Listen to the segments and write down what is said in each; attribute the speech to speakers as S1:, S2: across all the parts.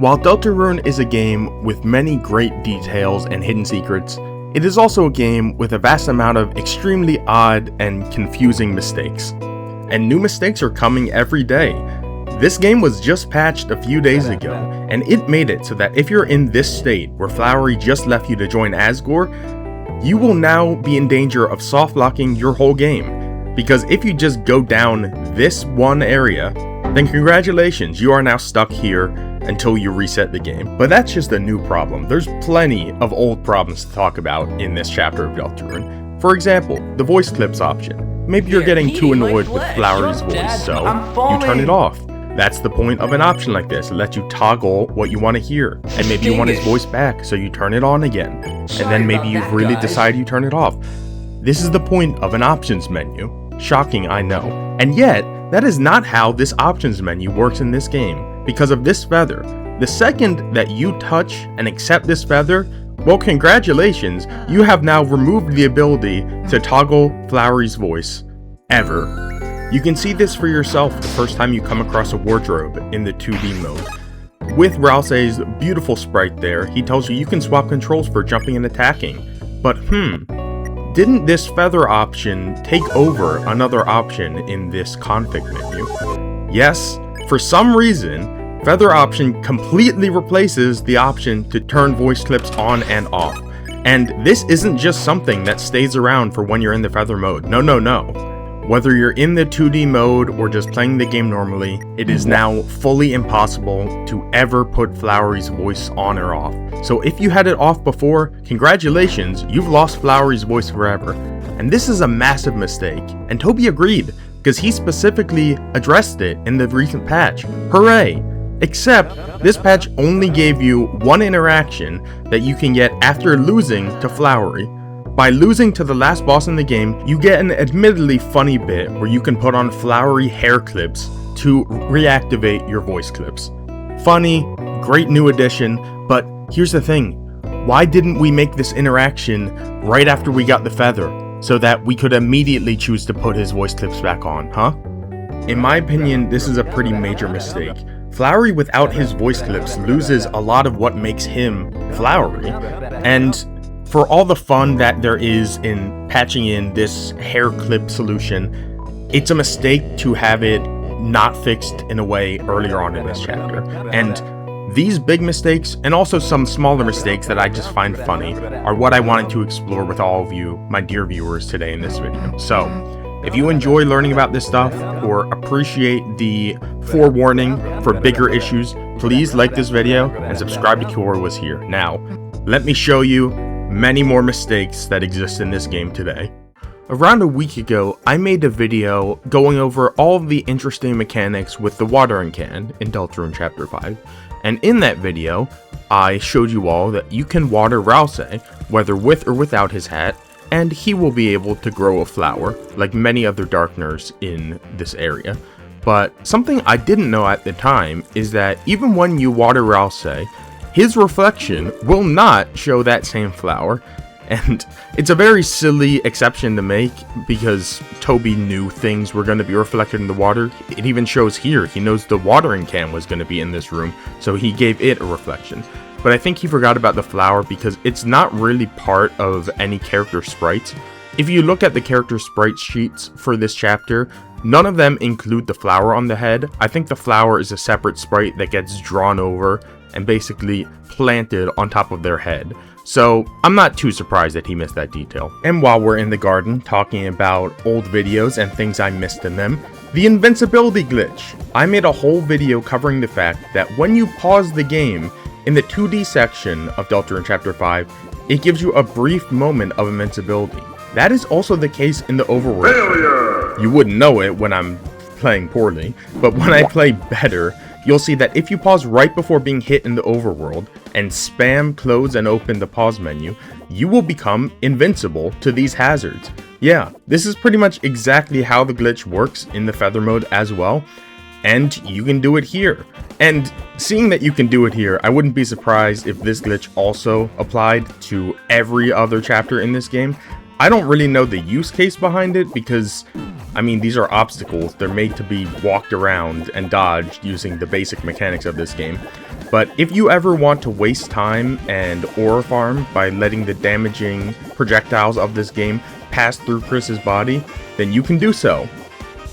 S1: While Deltarune is a game with many great details and hidden secrets, it is also a game with a vast amount of extremely odd and confusing mistakes. And new mistakes are coming every day. This game was just patched a few days ago, and it made it so that if you're in this state where Flowery just left you to join Asgore, you will now be in danger of soft locking your whole game. Because if you just go down this one area, then congratulations, you are now stuck here until you reset the game. But that's just a new problem. There's plenty of old problems to talk about in this chapter of Deltarune. For example, the voice clips option. Maybe you're getting too annoyed with Flowery's voice, so you turn it off. That's the point of an option like this. It lets you toggle what you want to hear. And maybe you want his voice back, so you turn it on again. And then maybe you've really decided you turn it off. This is the point of an options menu. Shocking, I know. And yet, that is not how this options menu works in this game, because of this feather. The second that you touch and accept this feather, well, congratulations, you have now removed the ability to toggle Flowery's voice, ever. You can see this for yourself the first time you come across a wardrobe in the 2D mode. With Ralsei's beautiful sprite there, he tells you can swap controls for jumping and attacking. But didn't this feather option take over another option in this config menu? Yes, for some reason, feather option completely replaces the option to turn voice clips on and off. And this isn't just something that stays around for when you're in the feather mode. No. Whether you're in the 2D mode or just playing the game normally, it is now fully impossible to ever put Flowery's voice on or off. So if you had it off before, congratulations, you've lost Flowery's voice forever. And this is a massive mistake, and Toby agreed, because he specifically addressed it in the recent patch. Hooray! Except, this patch only gave you one interaction that you can get after losing to Flowery. By losing to the last boss in the game, you get an admittedly funny bit where you can put on Flowery hair clips to reactivate your voice clips. Funny, great new addition, but here's the thing. Why didn't we make this interaction right after we got the feather, so that we could immediately choose to put his voice clips back on, huh? In my opinion, this is a pretty major mistake. Flowery without his voice clips loses a lot of what makes him Flowery, and for all the fun that there is in patching in this hair clip solution, it's a mistake to have it not fixed in a way earlier on in this chapter. And these big mistakes, and also some smaller mistakes that I just find funny, are what I wanted to explore with all of you, my dear viewers, today in this video. So, if you enjoy learning about this stuff, or appreciate the forewarning for bigger issues, please like this video and subscribe to Kiora Was Here. Now, let me show you many more mistakes that exist in this game today. Around a week ago, I made a video going over all of the interesting mechanics with the watering can in Deltarune Chapter 5, and in that video, I showed you all that you can water Ralsei, whether with or without his hat, and he will be able to grow a flower, like many other Darkners in this area. But something I didn't know at the time is that even when you water Ralsei, his reflection will not show that same flower, and it's a very silly exception to make because Toby knew things were going to be reflected in the water. It even shows here, he knows the watering can was going to be in this room, so he gave it a reflection. But I think he forgot about the flower because it's not really part of any character sprites. If you look at the character sprite sheets for this chapter, none of them include the flower on the head. I think the flower is a separate sprite that gets drawn over and basically planted on top of their head. So I'm not too surprised that he missed that detail. And while we're in the garden talking about old videos and things I missed in them, the invincibility glitch. I made a whole video covering the fact that when you pause the game in the 2D section of Deltarune Chapter 5, it gives you a brief moment of invincibility. That is also the case in the overworld. Failure! You wouldn't know it when I'm playing poorly, but when I play better, you'll see that if you pause right before being hit in the overworld and spam close and open the pause menu, you will become invincible to these hazards. Yeah, this is pretty much exactly how the glitch works in the feather mode as well, and you can do it here. And seeing that you can do it here, I wouldn't be surprised if this glitch also applied to every other chapter in this game. I don't really know the use case behind it because, I mean, these are obstacles. They're made to be walked around and dodged using the basic mechanics of this game. but if you ever want to waste time and ore farm by letting the damaging projectiles of this game pass through Chris's body, then you can do so.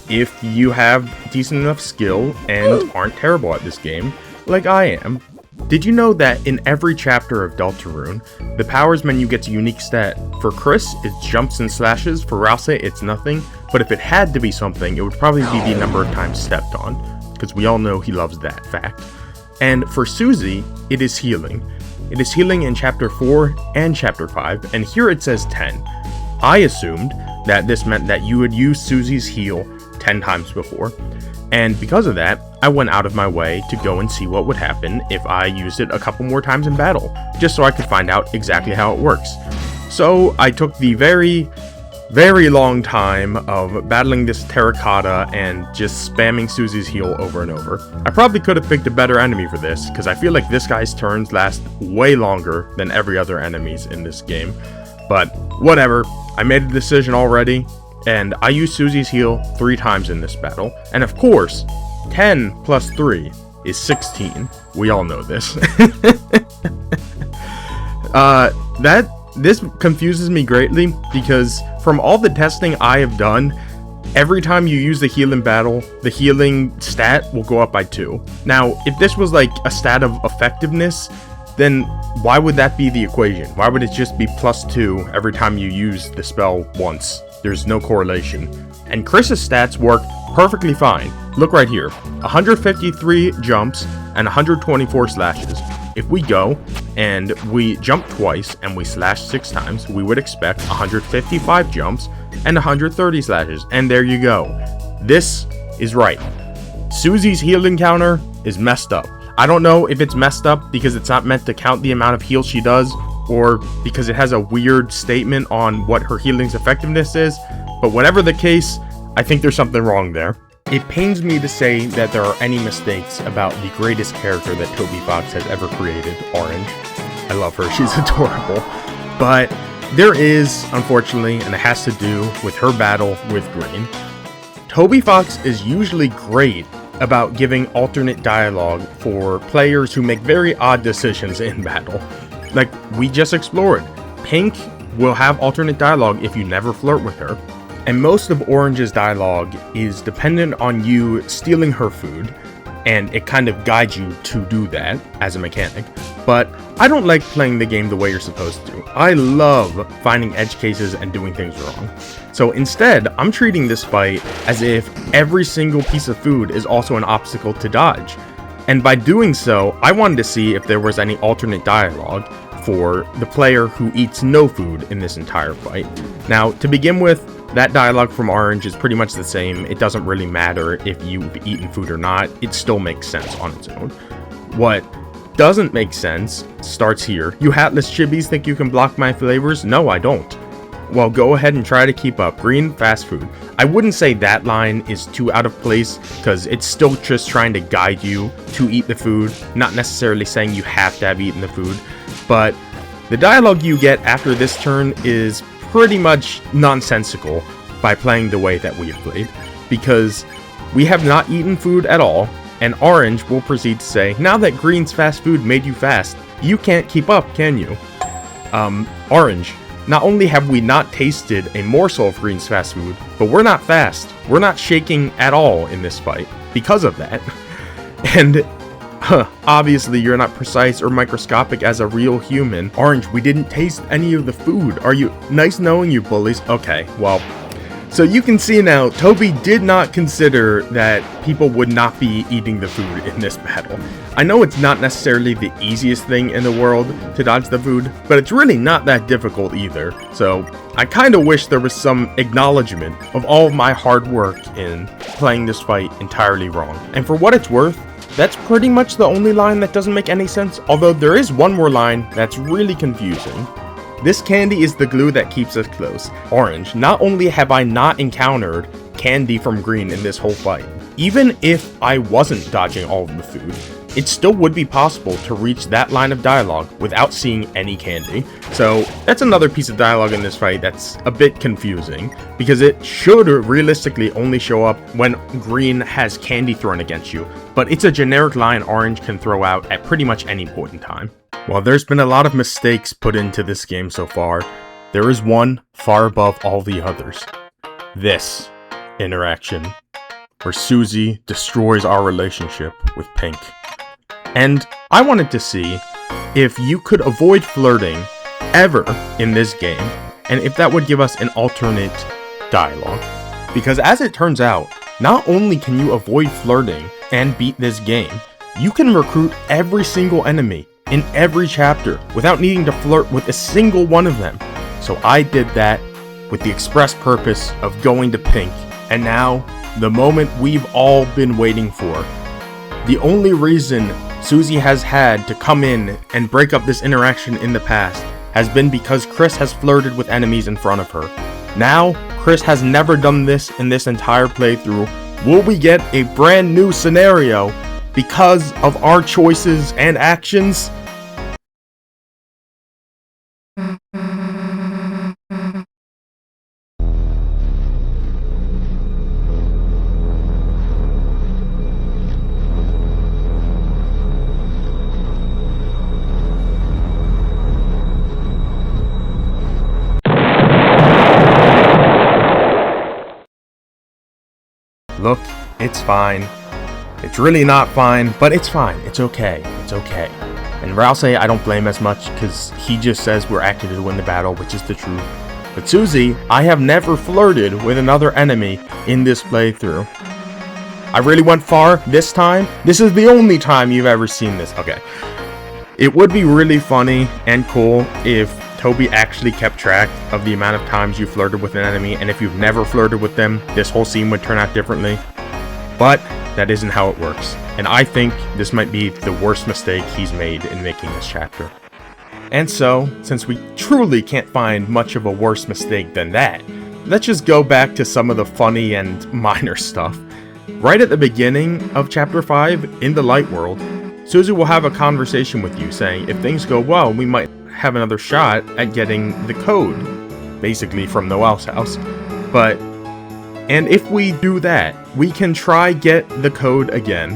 S1: If you have decent enough skill and aren't terrible at this game, like I am. Did you know that in every chapter of Deltarune, the powers menu gets a unique stat? For Chris, it's jumps and slashes, for Rouse, it's nothing, but if it had to be something, it would probably be the number of times stepped on, because we all know he loves that fact. And for Susie, it is healing. It is healing in chapter 4 and chapter 5, and here it says 10. I assumed that this meant that you would use Susie's heal 10 times before, and because of that, I went out of my way to go and see what would happen if I used it a couple more times in battle, just so I could find out exactly how it works. So I took the very long time of battling this terracotta and just spamming Susie's heal over and over. I probably could have picked a better enemy for this, because I feel like this guy's turns last way longer than every other enemies in this game. But whatever, I made a decision already, and I used Susie's heal 3 times in this battle. And of course, 10 plus 3 is 16. We all know this. This confuses me greatly, because from all the testing I have done, every time you use the heal in battle, the healing stat will go up by 2. Now, if this was like a stat of effectiveness, then why would that be the equation? Why would it just be plus 2 every time you use the spell once? There's no correlation. And Chris's stats work perfectly fine. Look right here, 153 jumps and 124 slashes. If we go and we jump twice and we slash 6 times, we would expect 155 jumps and 130 slashes. And there you go. This is right. Susie's healing counter is messed up. I don't know if it's messed up because it's not meant to count the amount of heal she does, or because it has a weird statement on what her healing's effectiveness is, but whatever the case, I think there's something wrong there. It pains me to say that there are any mistakes about the greatest character that Toby Fox has ever created, Orange. I love her, she's adorable. But there is, unfortunately, and it has to do with her battle with Green. Toby Fox is usually great about giving alternate dialogue for players who make very odd decisions in battle. Like we just explored, Pink will have alternate dialogue if you never flirt with her. And most of Orange's dialogue is dependent on you stealing her food, and it kind of guides you to do that as a mechanic. But I don't like playing the game the way you're supposed to. I love finding edge cases and doing things wrong. So instead, I'm treating this fight as if every single piece of food is also an obstacle to dodge. And by doing so, I wanted to see if there was any alternate dialogue for the player who eats no food in this entire fight. Now, to begin with, that dialogue from Orange is pretty much the same. It doesn't really matter if you've eaten food or not. It still makes sense on its own. What doesn't make sense starts here. You hatless chibis think you can block my flavors? No, I don't. Well, go ahead and try to keep up. Green, fast food. I wouldn't say that line is too out of place, because it's still just trying to guide you to eat the food, not necessarily saying you have to have eaten the food. But the dialogue you get after this turn is pretty much nonsensical by playing the way that we have played, because we have not eaten food at all, and Orange will proceed to say, now that Green's fast food made you fast, you can't keep up, can you? Orange, not only have we not tasted a morsel of Green's fast food, but we're not fast. We're not shaking at all in this fight because of that. And obviously you're not precise or microscopic as a real human. Orange, we didn't taste any of the food. Are you nice knowing you bullies? Okay, well, so you can see now, Toby did not consider that people would not be eating the food in this battle. I know it's not necessarily the easiest thing in the world to dodge the food, but it's really not that difficult either. So I kind of wish there was some acknowledgement of all of my hard work in playing this fight entirely wrong. And for what it's worth, that's pretty much the only line that doesn't make any sense, although there is one more line that's really confusing. This candy is the glue that keeps us close. Orange, not only have I not encountered candy from Green in this whole fight, even if I wasn't dodging all of the food, it still would be possible to reach that line of dialogue without seeing any candy. So that's another piece of dialogue in this fight that's a bit confusing, because it should realistically only show up when green has candy thrown against you, but it's a generic line orange can throw out at pretty much any point in time. While there's been a lot of mistakes put into this game so far, there is one far above all the others. This interaction, where Susie destroys our relationship with Pink. And I wanted to see if you could avoid flirting ever in this game, and if that would give us an alternate dialogue. Because as it turns out, not only can you avoid flirting and beat this game, you can recruit every single enemy in every chapter without needing to flirt with a single one of them. So I did that with the express purpose of going to Pink, and now, the moment we've all been waiting for. The only reason Susie has had to come in and break up this interaction in the past has been because Chris has flirted with enemies in front of her. Now, Chris has never done this in this entire playthrough. Will we get a brand new scenario because of our choices and actions? Look, it's fine. It's really not fine, but it's fine. It's okay. It's okay. And Ralse, I don't blame as much, because he just says we're acting to win the battle, which is the truth. But Susie, I have never flirted with another enemy in this playthrough. I really went far this time. This is the only time you've ever seen this. Okay. It would be really funny and cool if Toby actually kept track of the amount of times you flirted with an enemy, and if you've never flirted with them, this whole scene would turn out differently. But that isn't how it works, and I think this might be the worst mistake he's made in making this chapter. And so, since we truly can't find much of a worse mistake than that, let's just go back to some of the funny and minor stuff. Right at the beginning of chapter 5, in the light world, Susie will have a conversation with you saying if things go well, we might have another shot at getting the code, basically from Noelle's house. And if we do that, we can try get the code again.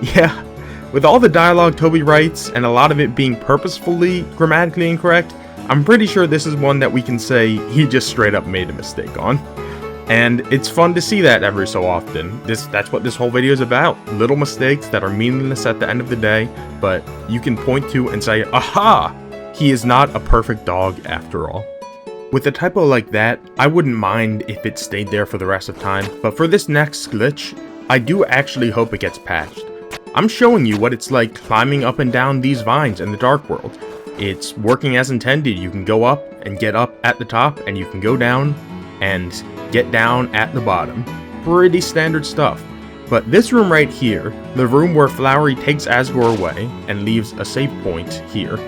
S1: Yeah, with all the dialogue Toby writes, and a lot of it being purposefully grammatically incorrect, I'm pretty sure this is one that we can say he just straight up made a mistake on. And it's fun to see that every so often. That's what this whole video is about. Little mistakes that are meaningless at the end of the day, but you can point to and say, aha! He is not a perfect dog after all. With a typo like that, I wouldn't mind if it stayed there for the rest of time, but for this next glitch, I do actually hope it gets patched. I'm showing you what it's like climbing up and down these vines in the Dark World. It's working as intended. You can go up and get up at the top, and you can go down and get down at the bottom. Pretty standard stuff. But this room right here, the room where Flowery takes Asgore away and leaves a save point here,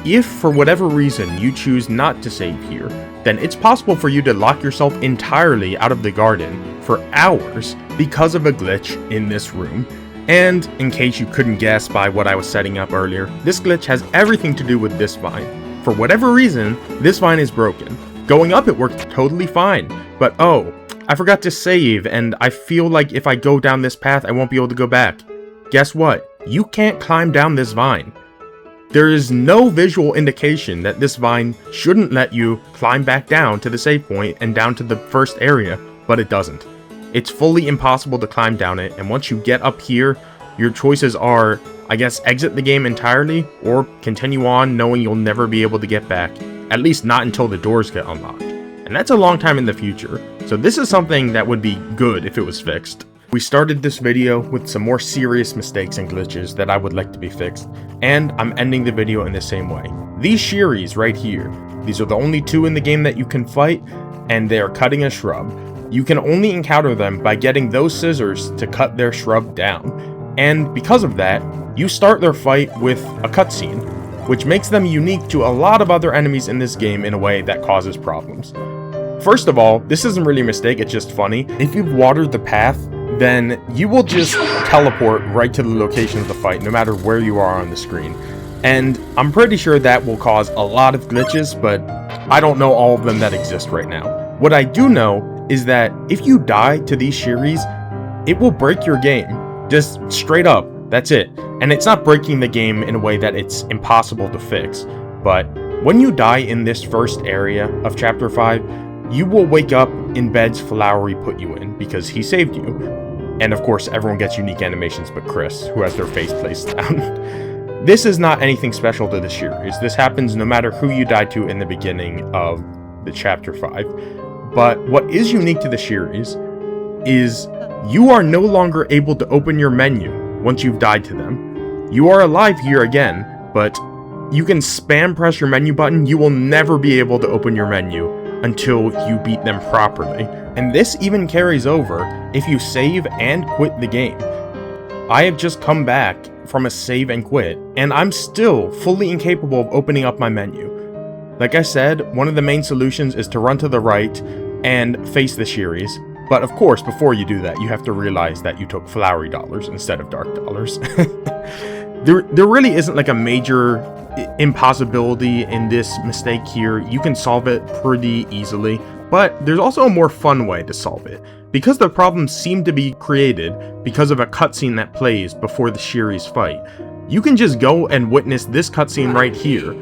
S1: if for whatever reason you choose not to save here, then it's possible for you to lock yourself entirely out of the garden for hours because of a glitch in this room. And in case you couldn't guess by what I was setting up earlier, this glitch has everything to do with this vine. For whatever reason, this vine is broken. Going up it worked totally fine, but oh, I forgot to save, and I feel like if I go down this path I won't be able to go back. Guess what? You can't climb down this vine. There is no visual indication that this vine shouldn't let you climb back down to the save point and down to the first area, but it doesn't. It's fully impossible to climb down it, and once you get up here, your choices are, I guess, exit the game entirely, or continue on knowing you'll never be able to get back, at least not until the doors get unlocked. And that's a long time in the future, so this is something that would be good if it was fixed. We started this video with some more serious mistakes and glitches that I would like to be fixed, and I'm ending the video in the same way. These Shiris right here, these are the only two in the game that you can fight, and they are cutting a shrub. You can only encounter them by getting those scissors to cut their shrub down, and because of that, you start their fight with a cutscene, which makes them unique to a lot of other enemies in this game in a way that causes problems. First of all, this isn't really a mistake, it's just funny. If you've watered the path then you will just teleport right to the location of the fight, no matter where you are on the screen. And I'm pretty sure that will cause a lot of glitches, but I don't know all of them that exist right now. What I do know is that if you die to these Shiris, it will break your game. Just straight up, that's it. And it's not breaking the game in a way that it's impossible to fix, but when you die in this first area of Chapter 5, you will wake up in beds Flowery put you in, because he saved you. And of course, everyone gets unique animations but Chris, who has their face placed down. This is not anything special to the series. This happens no matter who you die to in the beginning of the Chapter 5. But what is unique to the series is you are no longer able to open your menu once you've died to them. You are alive here again, but you can spam press your menu button. You will never be able to open your menu until you beat them properly. And this even carries over if you save and quit the game. I have just come back from a save and quit, and I'm still fully incapable of opening up my menu. Like I said, one of the main solutions is to run to the right and face the Shiris. But of course, before you do that, you have to realize that you took Flowery dollars instead of dark dollars. There really isn't like a major impossibility in this mistake here. You can solve it pretty easily, but there's also a more fun way to solve it. Because the problems seem to be created because of a cutscene that plays before the Shiris fight, you can just go and witness this cutscene right here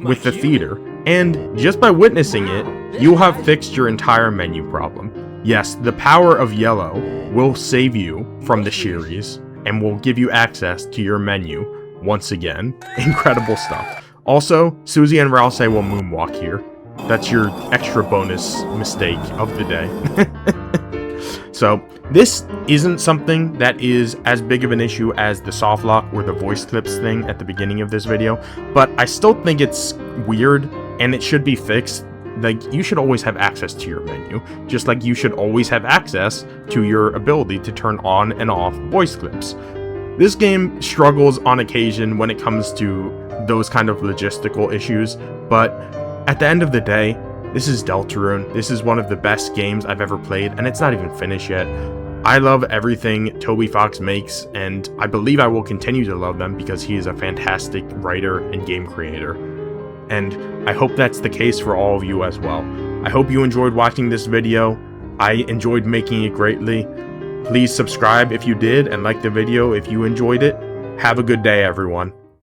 S1: with the theater, and just by witnessing it, you'll have fixed your entire menu problem. Yes, the power of yellow will save you from the Shiris and will give you access to your menu once again. Incredible stuff. Also, Susie and Ralse will moonwalk here. That's your extra bonus mistake of the day. So, this isn't something that is as big of an issue as the softlock or the voice clips thing at the beginning of this video, but I still think it's weird and it should be fixed. Like, you should always have access to your menu, just like you should always have access to your ability to turn on and off voice clips. This game struggles on occasion when it comes to those kind of logistical issues, but at the end of the day, this is Deltarune. This is one of the best games I've ever played, and it's not even finished yet. I love everything Toby Fox makes, and I believe I will continue to love them because he is a fantastic writer and game creator. And I hope that's the case for all of you as well. I hope you enjoyed watching this video. I enjoyed making it greatly. Please subscribe if you did, and like the video if you enjoyed it. Have a good day, everyone.